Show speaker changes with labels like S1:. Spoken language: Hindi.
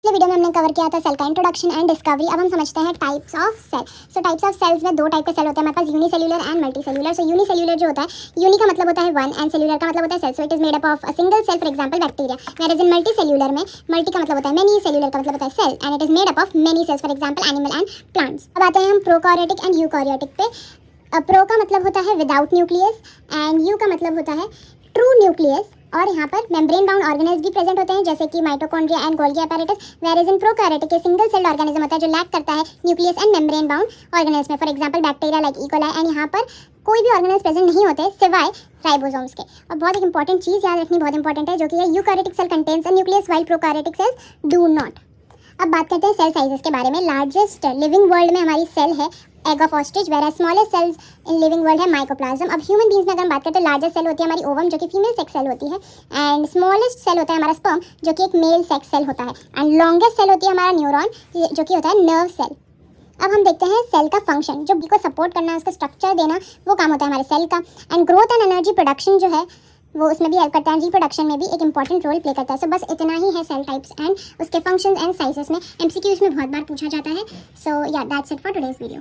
S1: पिछले वीडियो में हमने कवर किया था सेल का इंट्रोडक्शन एंड डिस्कवरी। अब हम समझते हैं types of cell. So types of cells में दो टाइप के सेल होते हैं हमारे पास, unicellular and multicellular. So unicellular जो होता है, यूनि का मतलब होता है वन एंड सेल्युलर का मतलब होता है cell. So it is made up of a single cell, for example bacteria. Where in multicellular में मल्टी का मतलब होता है मेनी, सेल्युलर का मतलब होता है cell and it is made up of many cells, for example animal and plants. अब आते हैं हम प्रोकैरियोटिक एंड यूकैरियोटिक पे। प्रो का मतलब होता है विदाउट न्यूक्लियस एंड यू का मतलब होता है ट्रू न्यूक्लियस। और यहाँ पर मेम्ब्रेन बाउंड ऑर्गेनेल्स भी प्रेजेंट होते हैं जैसे कि mitochondria and Golgi apparatus। Where in prokaryotic के सिंगल सेल्ड ऑर्गेनिज्म होता है जो लैक करता है nucleus and membrane bound organelles में, for example bacteria like E coli. And यहाँ पर कोई भी ऑर्गेनेल्स प्रेजेंट नहीं होते सिवाय राइबोसोम्स के। और बहुत एक इंपॉर्टेंट चीज़ याद रखनी बहुत इंपॉर्टेंट है, जो कि है eukaryotic cell contains a nucleus while prokaryotic cells do not. अब बात करते हैं सेल साइजेस के बारे में। लार्जेस्ट लिविंग वर्ल्ड में हमारी सेल है egg of ostrich, where smallest cells in living world है माइकोप्लाज्म। अब ह्यूमन बींग्स में अगर हम बात करते हैं, लार्जेस्ट सेल होती है हमारी ओवम जो कि फीमेल सेक्स सेल होती है, एंड स्मॉलेस्ट सेल होता है हमारा स्पर्म जो कि एक मेल सेक्स सेल होता है, एंड लॉन्गेस्ट सेल होती है हमारा न्यूरॉन जो कि होता है नर्व सेल। अब हम देखते हैं सेल का फंक्शन, जो बी को सपोर्ट करना है, उसका स्ट्रक्चर देना, वो काम होता है हमारे सेल का। And growth and energy production जो है वो उसमें भी हेल्प करता है, रिप्रोडक्शन में भी एक इंपॉर्टेंट रोल प्ले करता है। सो बस इतना ही है सेल टाइप्स एंड उसके फंक्शंस एंड साइजेस में। एमसीक्यूज में बहुत बार पूछा जाता है। सो या that's it for today's video.